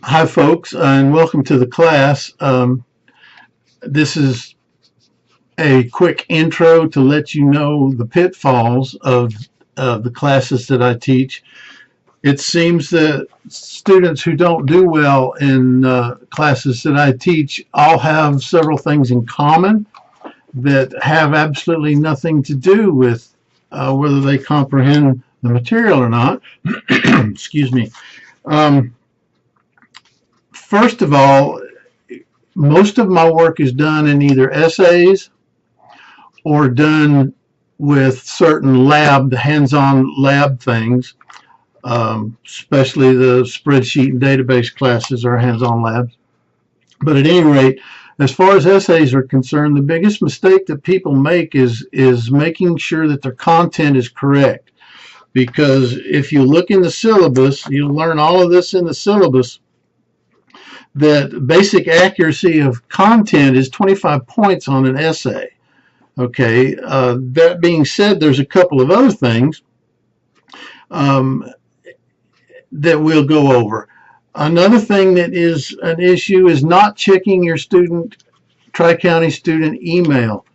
Hi, folks, and welcome to the class. This is a quick intro to let you know the pitfalls of the classes that I teach. It seems that students who don't do well in classes that I teach all have several things in common that have absolutely nothing to do with whether they comprehend the material or not. Excuse me. First of all, most of my work is done in either essays or done with certain hands-on lab things, especially the spreadsheet and database classes are hands-on labs. But at any rate, as far as essays are concerned, the biggest mistake that people make is making sure that their content is correct. Because if you look in the syllabus, you'll learn all of this in the syllabus, that basic accuracy of content is 25 points on an essay. Okay, that being said, there's a couple of other things that we'll go over. Another thing that is an issue is not checking your Tri-County student email.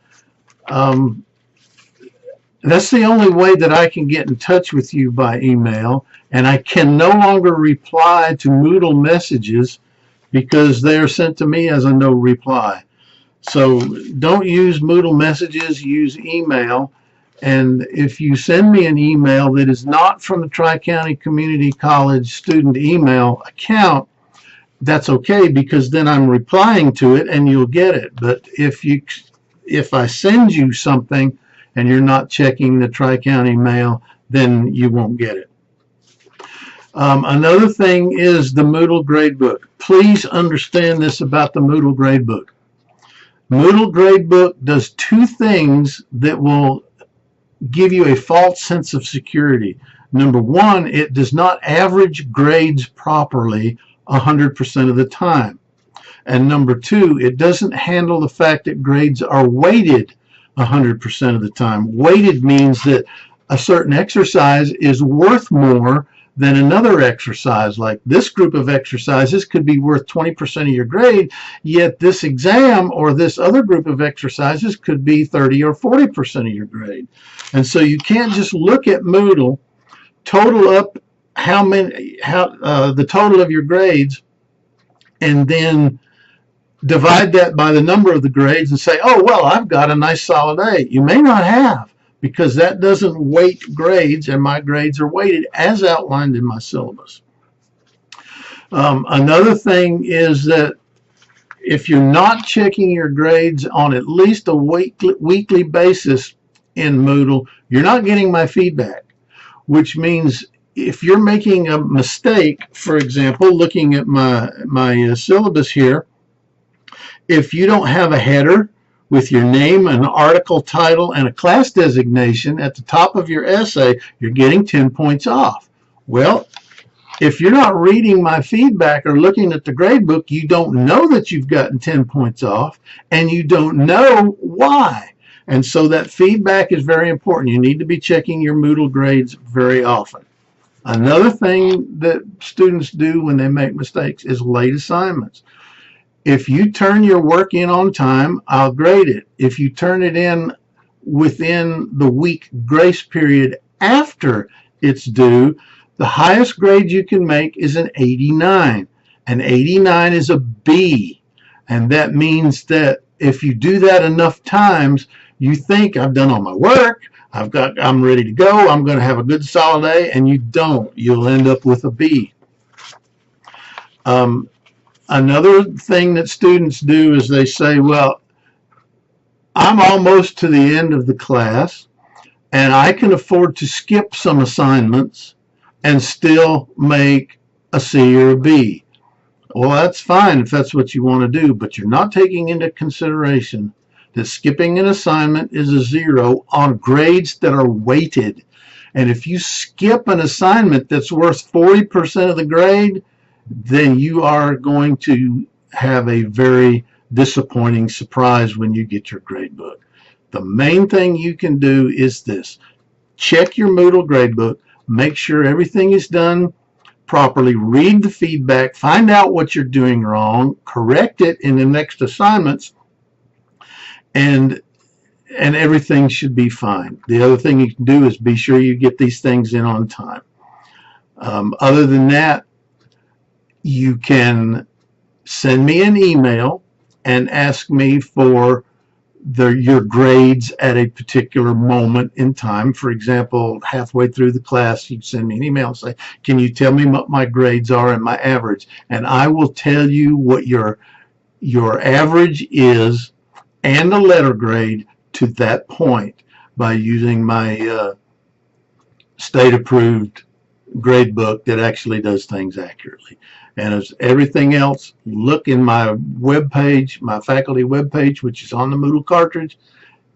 That's the only way that I can get in touch with you by email, and I can no longer reply to Moodle messages because they are sent to me as a no reply. So don't use Moodle messages, use email. And if you send me an email that is not from the Tri-County Community College student email account, that's okay, because then I'm replying to it and you'll get it. But if I send you something and you're not checking the Tri-County mail, then you won't get it. Another thing is the Moodle gradebook. Please understand this about the Moodle gradebook. Moodle gradebook does two things that will give you a false sense of security. Number one, it does not average grades properly 100% of the time. And number two, it doesn't handle the fact that grades are weighted 100% of the time. Weighted means that a certain exercise is worth more than another exercise. Like this group of exercises could be worth 20% of your grade, yet this exam or this other group of exercises could be 30 or 40% of your grade. And so you can't just look at Moodle, total up the total of your grades, and then divide that by the number of the grades and say, oh, well, I've got a nice solid A. You may not have, because that doesn't weight grades, and my grades are weighted as outlined in my syllabus. Another thing is that if you're not checking your grades on at least a weekly basis in Moodle, you're not getting my feedback, which means if you're making a mistake, for example, looking at my syllabus here, if you don't have a header with your name, an article title, and a class designation at the top of your essay, you're getting 10 points off. Well, if you're not reading my feedback or looking at the gradebook, you don't know that you've gotten 10 points off, and you don't know why. And so that feedback is very important. You need to be checking your Moodle grades very often. Another thing that students do when they make mistakes is late assignments. If you turn your work in on time, I'll grade it. If you turn it in within the week grace period after it's due, the highest grade you can make is an 89. An 89 is a B. And that means that if you do that enough times, you think, I've done all my work, I'm ready to go, I'm going to have a good solid A, and you don't. You'll end up with a B. Another thing that students do is they say, well, I'm almost to the end of the class, and I can afford to skip some assignments and still make a C or a B. Well, that's fine if that's what you want to do, but you're not taking into consideration that skipping an assignment is a 0 on grades that are weighted. And if you skip an assignment that's worth 40% of the grade, then you are going to have a very disappointing surprise when you get your gradebook. The main thing you can do is this. Check your Moodle gradebook. Make sure everything is done properly, read the feedback, find out what you're doing wrong, correct it in the next assignments, and everything should be fine. The other thing you can do is be sure you get these things in on time. Other than that, you can send me an email and ask me for your grades at a particular moment in time. For example, halfway through the class, you send me an email and say, can you tell me what my grades are and my average? And I will tell you what your average is and a letter grade to that point by using my state-approved grade book that actually does things accurately. And as everything else, look in my web page, my faculty web page, which is on the Moodle cartridge,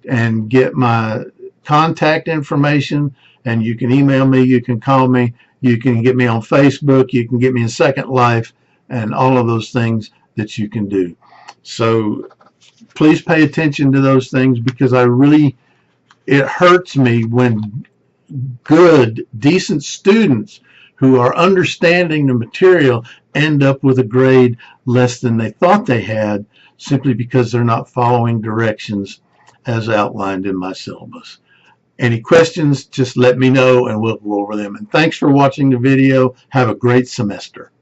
and get my contact information. And you can email me, you can call me, you can get me on Facebook, you can get me in Second Life, and all of those things that you can do. So please pay attention to those things, because it hurts me when good, decent students who are understanding the material end up with a grade less than they thought they had, simply because they're not following directions as outlined in my syllabus. Any questions, just let me know and we'll go over them. And thanks for watching the video. Have a great semester.